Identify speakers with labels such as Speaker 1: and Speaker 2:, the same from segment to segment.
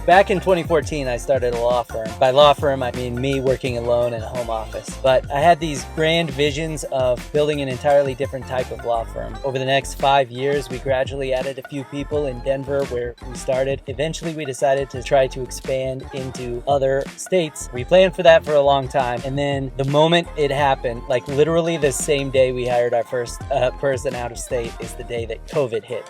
Speaker 1: back in 2014, I started a law firm. By law firm, I mean me working alone in a home office. But I had these grand visions of building an entirely different type of law firm. Over the next 5 years, we gradually added a few people in Denver where we started. Eventually, we decided to try to expand into other states. We planned for that for a long time. And then the moment it happened, like literally the same day we hired our first person out of state is the day that COVID hit.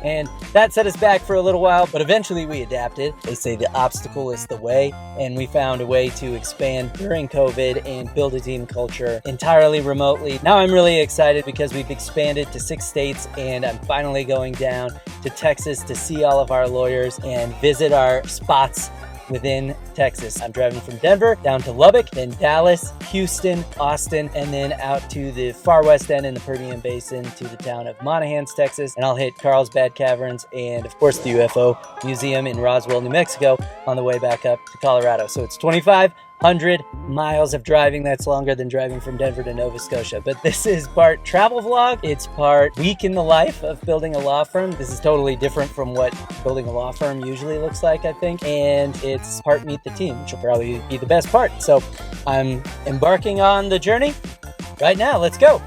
Speaker 1: And that set us back for a little while, but eventually we adapted. They say the obstacle is the way, and we found a way to expand during COVID and build a team culture entirely remotely. Now I'm really excited because we've expanded to 6 states, and I'm finally going down to Texas to see all of our lawyers and visit our spots within Texas. I'm driving from Denver down to Lubbock, then Dallas, Houston, Austin, and then out to the far west end in the Permian Basin to the town of Monahans, Texas. And I'll hit Carlsbad Caverns and, of course, the UFO Museum in Roswell, New Mexico on the way back up to Colorado. So it's 2,500 miles of driving. That's longer than driving from Denver to Nova Scotia. But this is part travel vlog. It's part week in the life of building a law firm. This is totally different from what building a law firm usually looks like, I think. And it's part meet the team, which will probably be the best part. So I'm embarking on the journey right now. Let's go.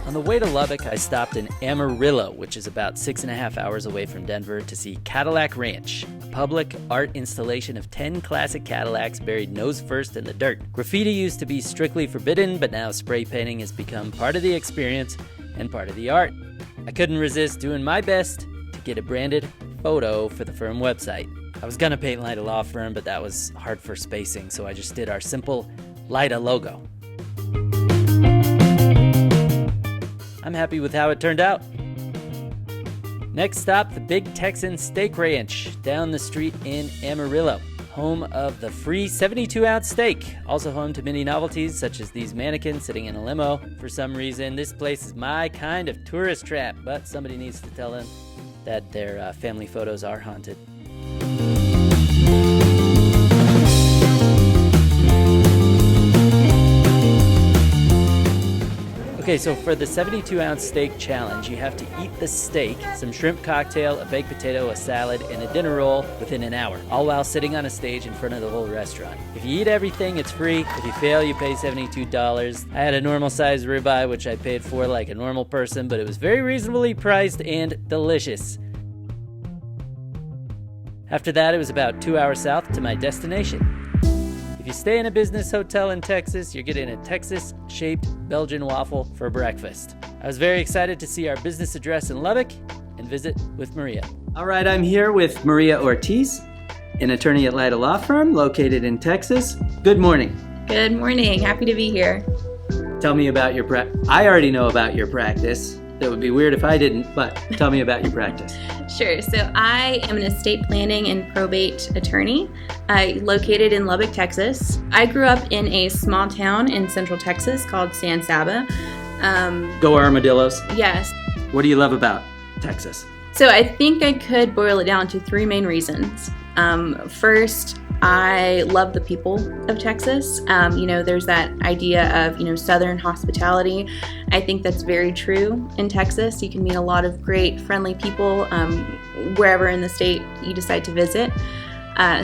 Speaker 1: On the way to Lubbock, I stopped in Amarillo, which is about 6.5 hours away from Denver, to see Cadillac Ranch, a public art installation of 10 classic Cadillacs buried nose first in the dirt. Graffiti used to be strictly forbidden, but now spray painting has become part of the experience and part of the art. I couldn't resist doing my best to get a branded photo for the firm website. I was gonna paint Lida Law Firm, but that was hard for spacing, so I just did our simple Lida logo. I'm happy with how it turned out. Next stop, the Big Texan Steak Ranch down the street in Amarillo, home of the free 72-ounce steak, also home to many novelties such as these mannequins sitting in a limo. For some reason, this place is my kind of tourist trap, but somebody needs to tell them that their family photos are haunted. Okay, so for the 72-ounce steak challenge, you have to eat the steak, some shrimp cocktail, a baked potato, a salad, and a dinner roll within an hour, all while sitting on a stage in front of the whole restaurant. If you eat everything, it's free. If you fail, you pay $72. I had a normal-sized ribeye, which I paid for like a normal person, but it was very reasonably priced and delicious. After that, it was about 2 hours south to my destination. If you stay in a business hotel in Texas, you're getting a Texas-shaped Belgian waffle for breakfast. I was very excited to see our business address in Lubbock and visit with Maria. All right, I'm here with Maria Ortiz, an attorney at Lida Law Firm located in Texas. Good morning.
Speaker 2: Good morning. Happy to be here.
Speaker 1: Tell me about your practice. I already know about your practice. That would be weird if I didn't, but tell me about your practice.
Speaker 2: Sure. So I am an estate planning and probate attorney located in Lubbock, Texas. I grew up in a small town in central Texas called San Saba.
Speaker 1: Go Armadillos.
Speaker 2: Yes.
Speaker 1: What do you love about Texas?
Speaker 2: So I think I could boil it down to 3 main reasons. First, I love the people of Texas. There's that idea of, Southern hospitality. I think that's very true in Texas. You can meet a lot of great, friendly people wherever in the state you decide to visit.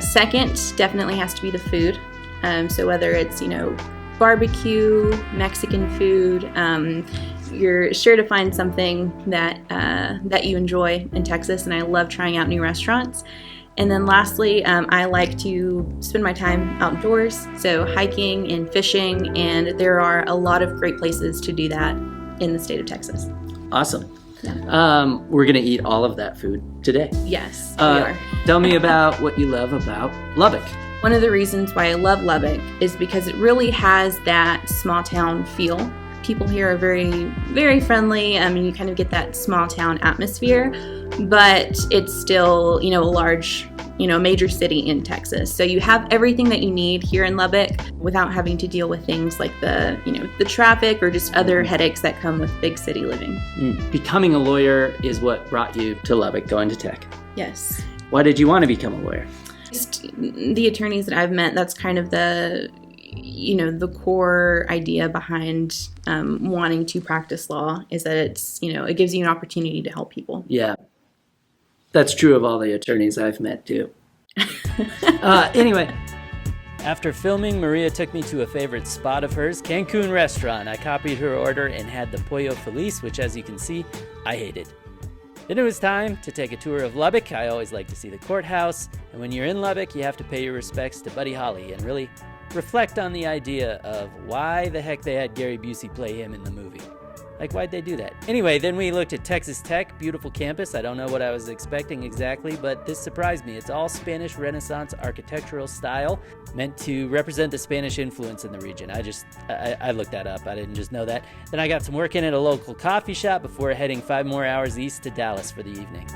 Speaker 2: Second, definitely has to be the food. So whether it's, barbecue, Mexican food, you're sure to find something that you enjoy in Texas, and I love trying out new restaurants. And then lastly, I like to spend my time outdoors, so hiking and fishing, and there are a lot of great places to do that in the state of Texas.
Speaker 1: Awesome. Yeah. We're going to eat all of that food today.
Speaker 2: Yes, we are.
Speaker 1: Tell me about what you love about Lubbock.
Speaker 2: One of the reasons why I love Lubbock is because it really has that small town feel. People here are very, very friendly. You kind of get that small town atmosphere, but it's still, a large, major city in Texas. So you have everything that you need here in Lubbock without having to deal with things like the traffic or just other headaches that come with big city living.
Speaker 1: Becoming a lawyer is what brought you to Lubbock, going to tech.
Speaker 2: Yes.
Speaker 1: Why did you want to become a lawyer?
Speaker 2: The attorneys that I've met, that's kind of the core idea behind wanting to practice law, is that it's, it gives you an opportunity to help people.
Speaker 1: Yeah. That's true of all the attorneys I've met, too. Anyway, after filming, Maria took me to a favorite spot of hers, Cancun restaurant. I copied her order and had the Pollo Feliz, which, as you can see, I hated. Then it was time to take a tour of Lubbock. I always like to see the courthouse. And when you're in Lubbock, you have to pay your respects to Buddy Holly and really reflect on the idea of why the heck they had Gary Busey play him in the movie. Like, why'd they do that? Anyway, then we looked at Texas Tech, beautiful campus. I don't know what I was expecting exactly, but this surprised me. It's all Spanish Renaissance architectural style, meant to represent the Spanish influence in the region. I looked that up. I didn't just know that. Then I got some work in at a local coffee shop before heading 5 more hours east to Dallas for the evening.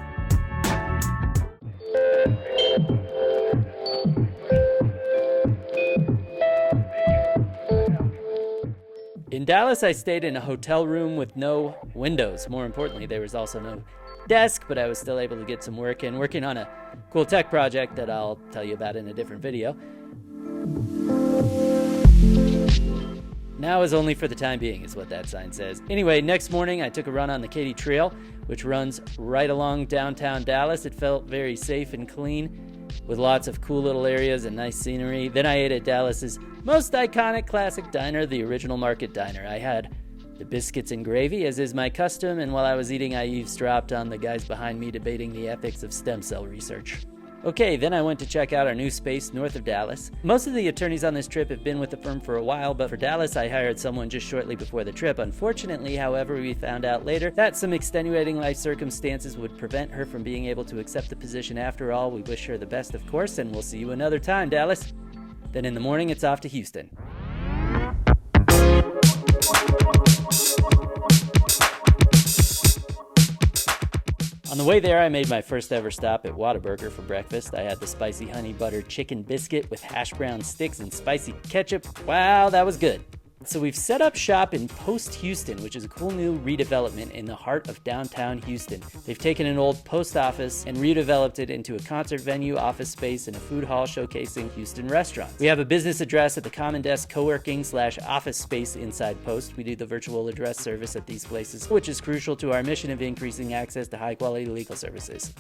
Speaker 1: In Dallas, I stayed in a hotel room with no windows. More importantly, there was also no desk, but I was still able to get some work in, working on a cool tech project that I'll tell you about in a different video. Now is only for the time being, is what that sign says. Anyway, next morning, I took a run on the Katy Trail, which runs right along downtown Dallas. It felt very safe and clean, with lots of cool little areas and nice scenery. Then I ate at Dallas's most iconic classic diner, the Original Market Diner. I had the biscuits and gravy, as is my custom, and while I was eating, I eavesdropped on the guys behind me debating the ethics of stem cell research. Okay, then I went to check out our new space north of Dallas. Most of the attorneys on this trip have been with the firm for a while, but for Dallas, I hired someone just shortly before the trip. Unfortunately, however, we found out later that some extenuating life circumstances would prevent her from being able to accept the position after all. We wish her the best, of course, and we'll see you another time, Dallas. Then in the morning, it's off to Houston. On the way there, I made my first ever stop at Whataburger for breakfast. I had the spicy honey butter chicken biscuit with hash brown sticks and spicy ketchup. Wow, that was good. So we've set up shop in Post Houston, which is a cool new redevelopment in the heart of downtown Houston. They've taken an old post office and redeveloped it into a concert venue, office space, and a food hall showcasing Houston restaurants. We have a business address at the Common Desk co-working/office space inside Post. We do the virtual address service at these places, which is crucial to our mission of increasing access to high-quality legal services.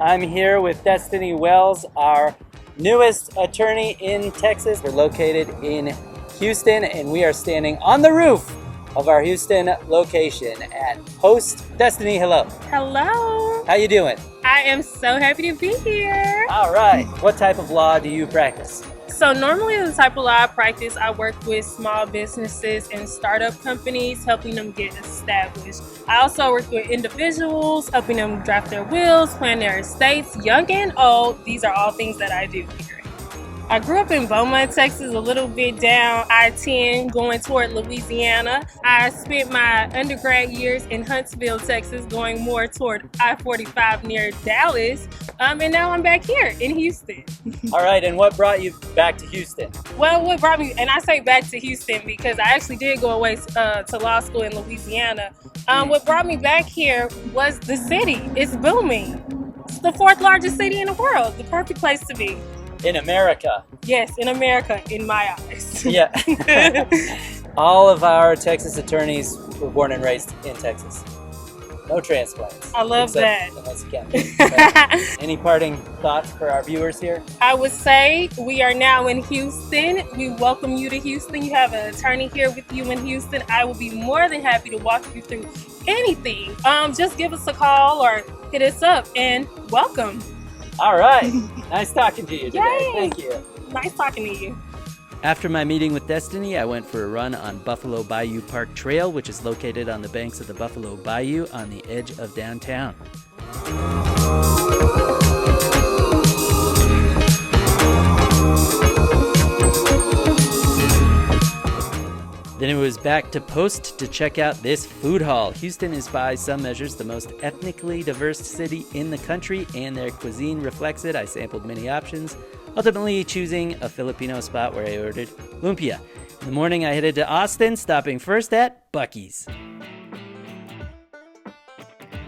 Speaker 1: I'm here with Destiny Wells, our newest attorney in Texas. We're located in Houston, and we are standing on the roof of our Houston location at Post. Destiny, hello.
Speaker 3: Hello.
Speaker 1: How you doing?
Speaker 3: I am so happy to be here.
Speaker 1: All right. What type of law do you practice?
Speaker 3: So normally the type of law I practice, I work with small businesses and startup companies, helping them get established. I also work with individuals, helping them draft their wills, plan their estates, young and old. These are all things that I do here. I grew up in Beaumont, Texas, a little bit down I-10 going toward Louisiana. I spent my undergrad years in Huntsville, Texas, going more toward I-45 near Dallas. And now I'm back here in Houston.
Speaker 1: All right, and what brought you back to Houston?
Speaker 3: Well, what brought me, and I say back to Houston because I actually did go away to law school in Louisiana. What brought me back here was the city. It's booming. It's the 4th largest city in the world, the perfect place to be.
Speaker 1: In America.
Speaker 3: Yes, in America, in my eyes.
Speaker 1: Yeah. All of our Texas attorneys were born and raised in Texas. No transplants.
Speaker 3: I love that.
Speaker 1: Unless you can. Any parting thoughts for our viewers here?
Speaker 3: I would say we are now in Houston. We welcome you to Houston. You have an attorney here with you in Houston. I will be more than happy to walk you through anything. Just give us a call or hit us up and welcome.
Speaker 1: All right. Nice talking to you today.
Speaker 3: Yay.
Speaker 1: Thank you.
Speaker 3: Nice talking to you.
Speaker 1: After my meeting with Destiny, I went for a run on Buffalo Bayou Park Trail, which is located on the banks of the Buffalo Bayou on the edge of downtown. Then it was back to Post to check out this food hall. Houston is by some measures the most ethnically diverse city in the country, and their cuisine reflects it. I sampled many options, ultimately choosing a Filipino spot where I ordered lumpia. In the morning, I headed to Austin, stopping first at Buc-ee's.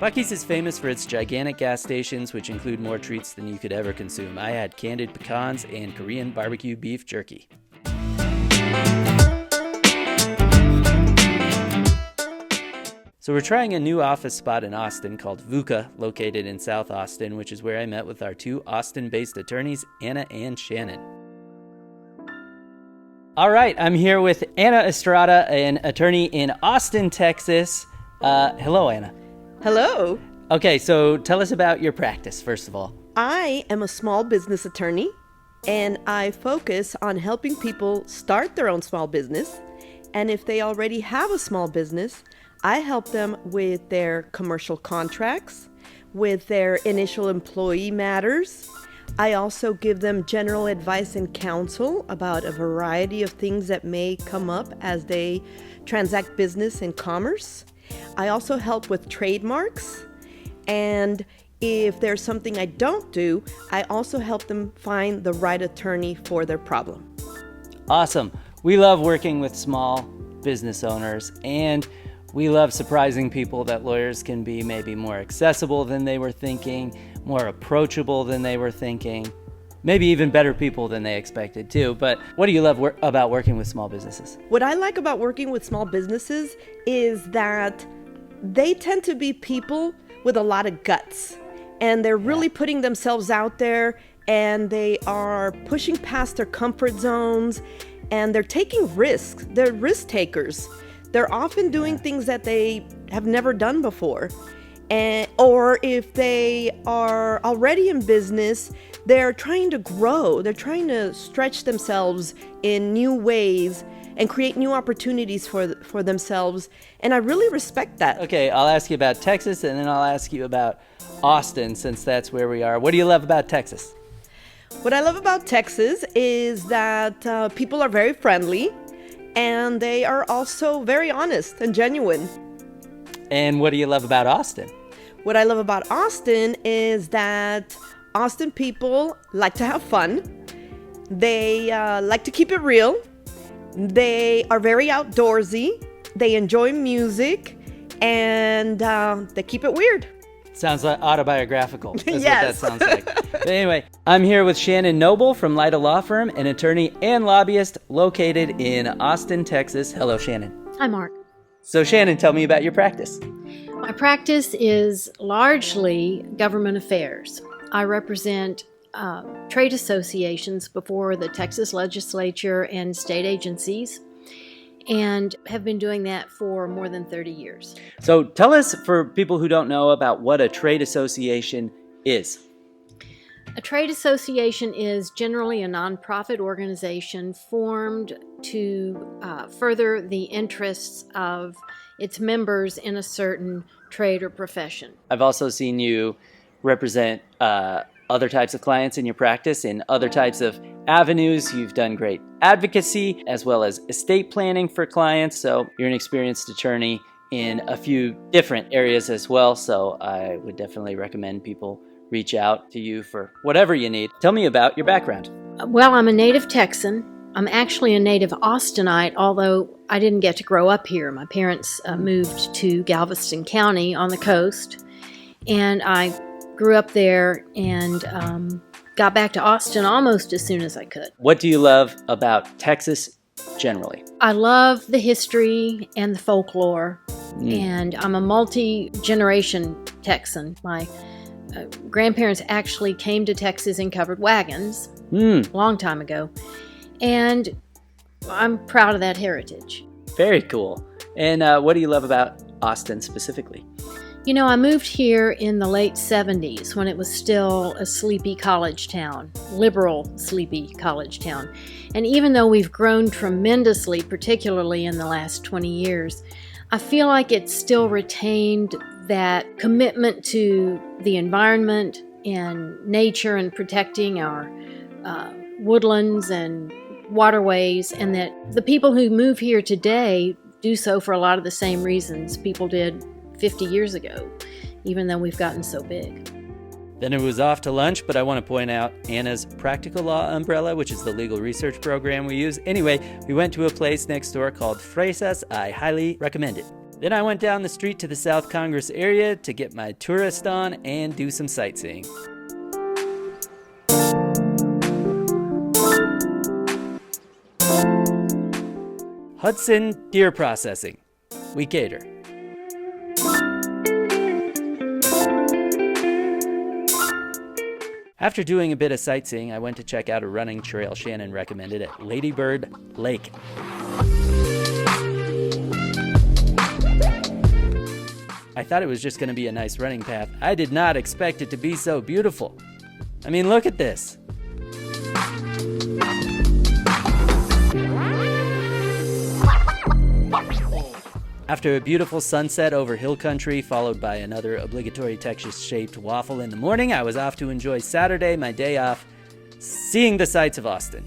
Speaker 1: Buc-ee's is famous for its gigantic gas stations, which include more treats than you could ever consume. I had candied pecans and Korean barbecue beef jerky. So we're trying a new office spot in Austin called VUCA, located in South Austin, which is where I met with our two Austin-based attorneys, Anna and Shannon. All right, I'm here with Anna Estrada, an attorney in Austin, Texas. Hello, Anna.
Speaker 4: Hello.
Speaker 1: Okay, so tell us about your practice, first of all.
Speaker 4: I am a small business attorney, and I focus on helping people start their own small business. And if they already have a small business, I help them with their commercial contracts, with their initial employee matters. I also give them general advice and counsel about a variety of things that may come up as they transact business and commerce. I also help with trademarks, and if there's something I don't do, I also help them find the right attorney for their problem.
Speaker 1: Awesome. We love working with small business owners, and we love surprising people that lawyers can be maybe more accessible than they were thinking, more approachable than they were thinking, maybe even better people than they expected too. But what do you love about working with small businesses?
Speaker 4: What I like about working with small businesses is that they tend to be people with a lot of guts, and they're really putting themselves out there, and they are pushing past their comfort zones, and they're taking risks. They're risk takers. They're often doing things that they have never done before. Or if they are already in business, they're trying to grow. They're trying to stretch themselves in new ways and create new opportunities for themselves. And I really respect that.
Speaker 1: Okay, I'll ask you about Texas, and then I'll ask you about Austin, since that's where we are. What do you love about Texas?
Speaker 4: What I love about Texas is that people are very friendly, and they are also very honest and genuine.
Speaker 1: And what do you love about Austin?
Speaker 4: What I love about Austin is that Austin people like to have fun. They like to keep it real. They are very outdoorsy. They enjoy music, and they keep it weird.
Speaker 1: Sounds like autobiographical. That's
Speaker 4: Yes.
Speaker 1: what that sounds like. But anyway, I'm here with Shannon Noble from Lyda Law Firm, an attorney and lobbyist located in Austin, Texas. Hello, Shannon.
Speaker 5: Hi, Mark.
Speaker 1: So Shannon, tell me about your practice.
Speaker 5: My practice is largely government affairs. I represent trade associations before the Texas legislature and state agencies, and have been doing that for more than 30 years.
Speaker 1: So tell us, for people who don't know, about what a trade association is.
Speaker 5: A trade association is generally a nonprofit organization formed to further the interests of its members in a certain trade or profession.
Speaker 1: I've also seen you represent other types of clients in your practice in other types of avenues. You've done great advocacy as well as estate planning for clients. So you're an experienced attorney in a few different areas as well. So I would definitely recommend people reach out to you for whatever you need. Tell me about your background.
Speaker 5: Well, I'm a native Texan. I'm actually a native Austinite, although I didn't get to grow up here. My parents moved to Galveston County on the coast, and I grew up there and got back to Austin almost as soon as I could.
Speaker 1: What do you love about Texas generally?
Speaker 5: I love the history and the folklore, and I'm a multi-generation Texan. My grandparents actually came to Texas in covered wagons a long time ago, and I'm proud of that heritage.
Speaker 1: Very cool. And what do you love about Austin specifically?
Speaker 5: You know, I moved here in the late 70s when it was still a sleepy college town, liberal sleepy college town. And even though we've grown tremendously, particularly in the last 20 years, I feel like it's still retained that commitment to the environment and nature and protecting our woodlands and waterways, and that the people who move here today do so for a lot of the same reasons people did 50 years ago, even though we've gotten so big.
Speaker 1: Then it was off to lunch, but I want to point out Anna's Practical Law Umbrella, which is the legal research program we use. Anyway, we went to a place next door called Fresas. I highly recommend it. Then I went down the street to the South Congress area to get my tourist on and do some sightseeing. Hudson Deer Processing, Weekator. After doing a bit of sightseeing, I went to check out a running trail Shannon recommended at Ladybird Lake. I thought it was just going to be a nice running path. I did not expect it to be so beautiful. I mean, look at this. After a beautiful sunset over hill country, followed by another obligatory Texas-shaped waffle in the morning, I was off to enjoy Saturday, my day off, seeing the sights of Austin.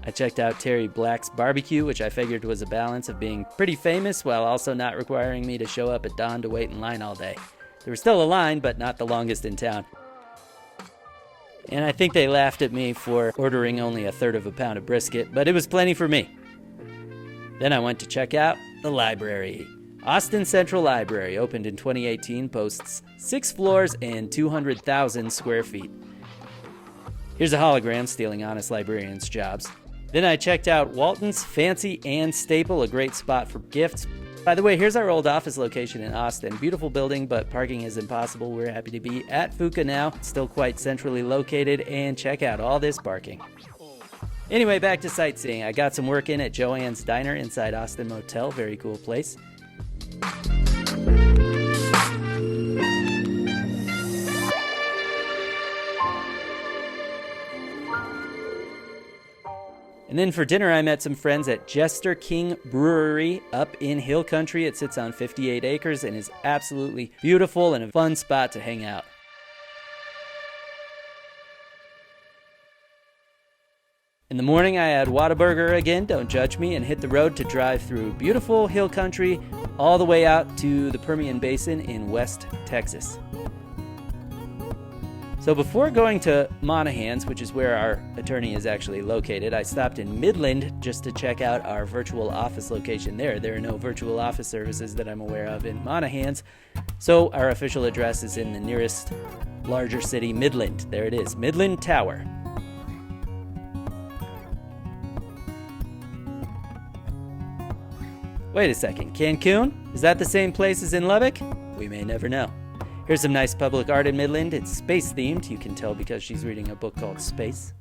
Speaker 1: I checked out Terry Black's barbecue, which I figured was a balance of being pretty famous while also not requiring me to show up at dawn to wait in line all day. There was still a line, but not the longest in town. And I think they laughed at me for ordering only a third of a pound of brisket, but it was plenty for me. Then I went to check out the library. Austin Central Library, opened in 2018, boasts 6 floors and 200,000 square feet. Here's a hologram stealing honest librarians' jobs. Then I checked out Walton's Fancy and Staple, a great spot for gifts. By the way, here's our old office location in Austin. Beautiful building, but parking is impossible. We're happy to be at Fuca now. It's still quite centrally located, and check out all this parking. Anyway, back to sightseeing. I got some work in at Joanne's Diner inside Austin Motel. Very cool place. And then for dinner, I met some friends at Jester King Brewery up in Hill Country. It sits on 58 acres and is absolutely beautiful and a fun spot to hang out. In the morning, I had Whataburger again, don't judge me, and hit the road to drive through beautiful Hill Country all the way out to the Permian Basin in West Texas. So before going to Monahan's, which is where our attorney is actually located, I stopped in Midland just to check out our virtual office location there. There are no virtual office services that I'm aware of in Monahan's, so our official address is in the nearest larger city, Midland. There it is, Midland Tower. Wait a second, Cancun? Is that the same place as in Lubbock? We may never know. Here's some nice public art in Midland. It's space-themed. You can tell because she's reading a book called Space.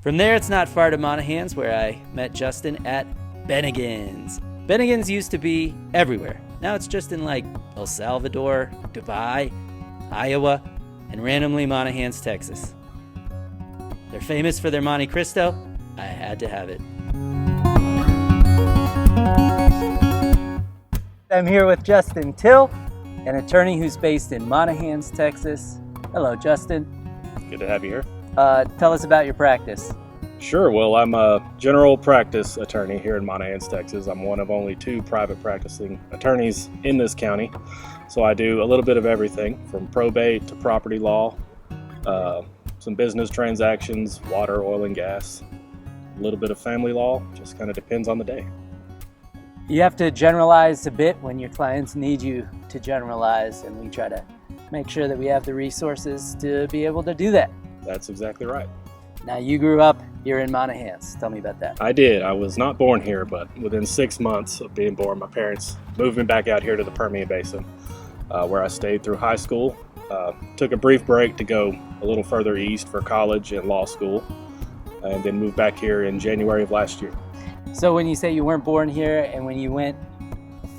Speaker 1: From there, it's not far to Monahan's, where I met Justin at Bennigan's. Bennigan's used to be everywhere. Now it's just in like El Salvador, Dubai, Iowa, and randomly Monahan's, Texas. They're famous for their Monte Cristo. I had to have it. I'm here with Justin Till, an attorney who's based in Monahan's, Texas. Hello, Justin.
Speaker 6: Good to have you here.
Speaker 1: Tell us about your practice.
Speaker 6: Sure. Well, I'm a general practice attorney here in Monahan's, Texas. I'm one of only 2 private practicing attorneys in this county. So I do a little bit of everything from probate to property law, some business transactions, water, oil, and gas, a little bit of family law. Just kind of depends on the day.
Speaker 1: You have to generalize a bit when your clients need you to generalize, and we try to make sure that we have the resources to be able to do that.
Speaker 6: That's exactly right.
Speaker 1: Now, you grew up here in Monahan's. Tell me about that.
Speaker 6: I did. I was not born here, but within 6 months of being born, my parents moved me back out here to the Permian Basin, where I stayed through high school. Took a brief break to go a little further east for college and law school, and then moved back here in January of last year.
Speaker 1: So when you say you weren't born here and when you went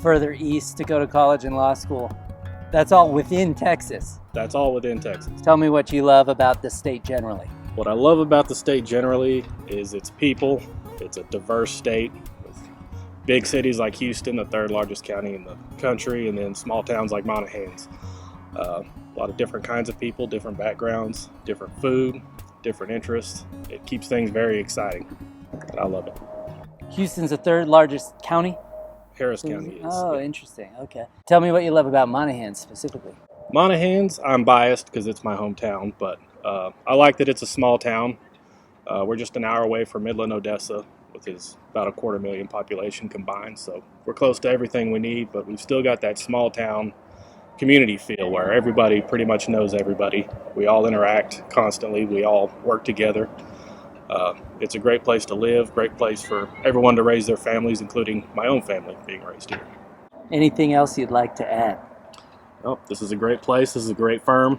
Speaker 1: further east to go to college and law school, that's all within Texas.
Speaker 6: That's all within Texas.
Speaker 1: Tell me what you love about the state generally.
Speaker 6: What I love about the state generally is its people. It's a diverse state with big cities like Houston, the 3rd largest county in the country, and then small towns like Monahan's. A lot of different kinds of people, different backgrounds, different food, different interests. It keeps things very exciting, and I love it.
Speaker 1: Houston's the 3rd largest county?
Speaker 6: Harris County is.
Speaker 1: Oh, interesting. Okay. Tell me what you love about Monahans specifically.
Speaker 6: Monahans, I'm biased because it's my hometown, but I like that it's a small town. We're just an hour away from Midland, Odessa, which is about a 250,000 population combined. So we're close to everything we need, but we've still got that small town community feel where everybody pretty much knows everybody. We all interact constantly. We all work together. It's a great place to live, great place for everyone to raise their families, including my own family being raised here.
Speaker 1: Anything else you'd like to add?
Speaker 6: Oh, this is a great place. This is a great firm.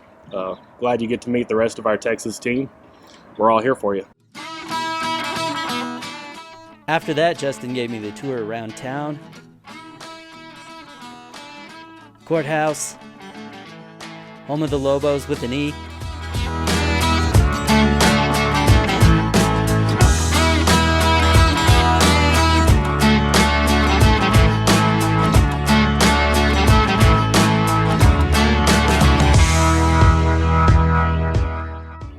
Speaker 6: Glad you get to meet the rest of our Texas team. We're all here for you.
Speaker 1: After that, Justin gave me the tour around town. Courthouse. Home of the Lobos with an E.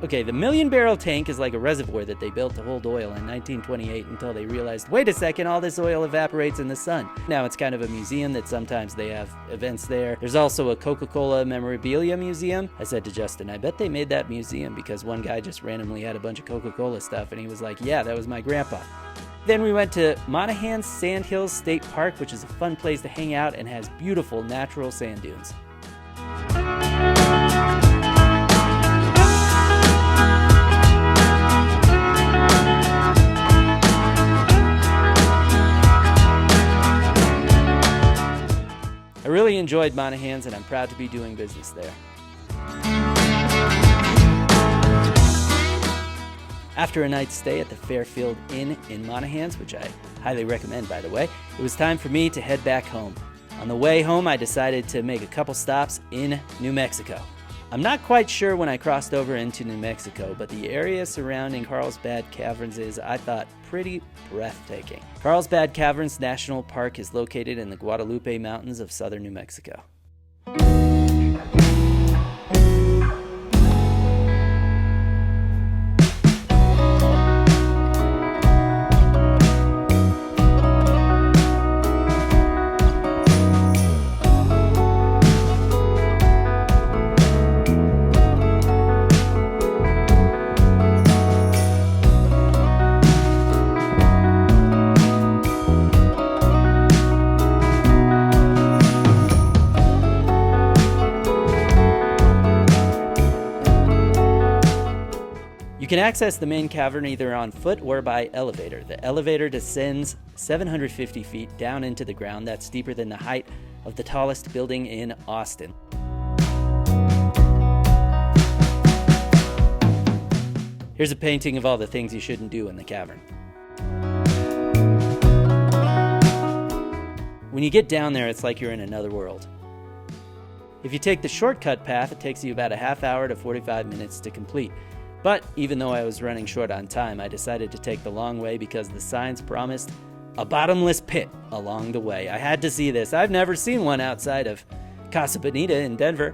Speaker 1: Okay, the million-barrel tank is like a reservoir that they built to hold oil in 1928 until they realized, wait a second, all this oil evaporates in the sun. Now it's kind of a museum that sometimes they have events there. There's also a Coca-Cola memorabilia museum. I said to Justin, I bet they made that museum because one guy just randomly had a bunch of Coca-Cola stuff, and he was like, yeah, that was my grandpa. Then we went to Monahans Sand Hills State Park, which is a fun place to hang out and has beautiful natural sand dunes. I really enjoyed Monahans, and I'm proud to be doing business there. After a night's stay at the Fairfield Inn in Monahans, which I highly recommend, by the way, it was time for me to head back home. On the way home, I decided to make a couple stops in New Mexico. I'm not quite sure when I crossed over into New Mexico, but the area surrounding Carlsbad Caverns is, I thought, pretty breathtaking. Carlsbad Caverns National Park is located in the Guadalupe Mountains of southern New Mexico. You can access the main cavern either on foot or by elevator. The elevator descends 750 feet down into the ground. That's steeper than the height of the tallest building in Austin. Here's a painting of all the things you shouldn't do in the cavern. When you get down there, it's like you're in another world. If you take the shortcut path, it takes you about a half hour to 45 minutes to complete. But even though I was running short on time, I decided to take the long way because the signs promised a bottomless pit along the way. I had to see this. I've never seen one outside of Casa Bonita in Denver.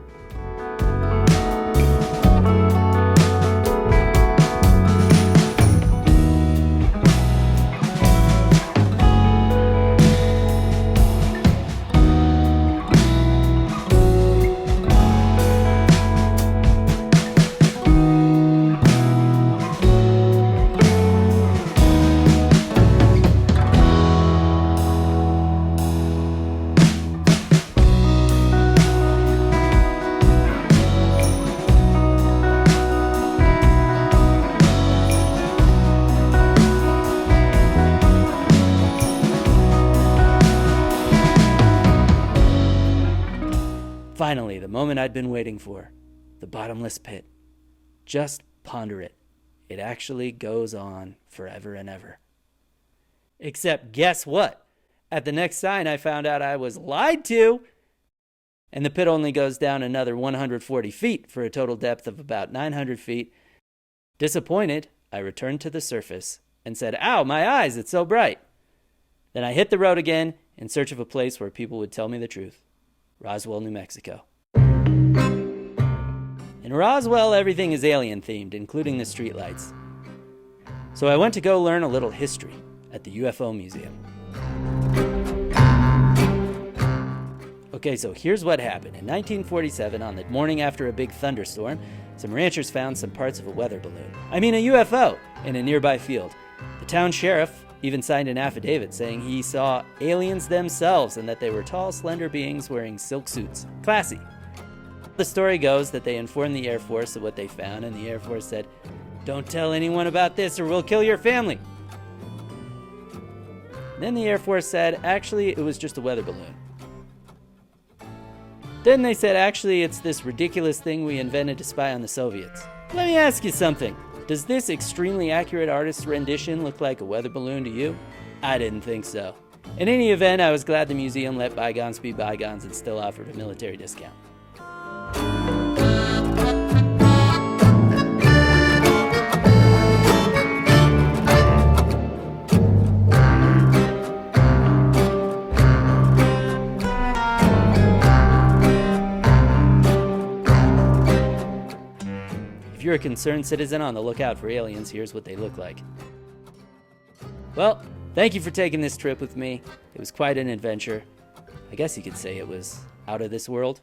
Speaker 1: Finally, the moment I'd been waiting for, the bottomless pit. Just ponder it. It actually goes on forever and ever. Except guess what? At the next sign, I found out I was lied to. And the pit only goes down another 140 feet for a total depth of about 900 feet. Disappointed, I returned to the surface and said, "Ow, my eyes, it's so bright." Then I hit the road again in search of a place where people would tell me the truth. Roswell, New Mexico. In Roswell, everything is alien-themed, including the streetlights. So I went to go learn a little history at the UFO Museum. Okay, so here's what happened. In 1947, on the morning after a big thunderstorm, some ranchers found some parts of a weather balloon. I mean, a UFO, in a nearby field. The town sheriff even signed an affidavit saying he saw aliens themselves and that they were tall, slender beings wearing silk suits. Classy. The story goes that they informed the Air Force of what they found, and the Air Force said, "Don't tell anyone about this or we'll kill your family." Then the Air Force said, actually, it was just a weather balloon. Then they said, actually, it's this ridiculous thing we invented to spy on the Soviets. Let me ask you something. Does this extremely accurate artist's rendition look like a weather balloon to you? I didn't think so. In any event, I was glad the museum let bygones be bygones and still offered a military discount. If you're a concerned citizen on the lookout for aliens, here's what they look like. Well, thank you for taking this trip with me. It was quite an adventure. I guess you could say it was out of this world.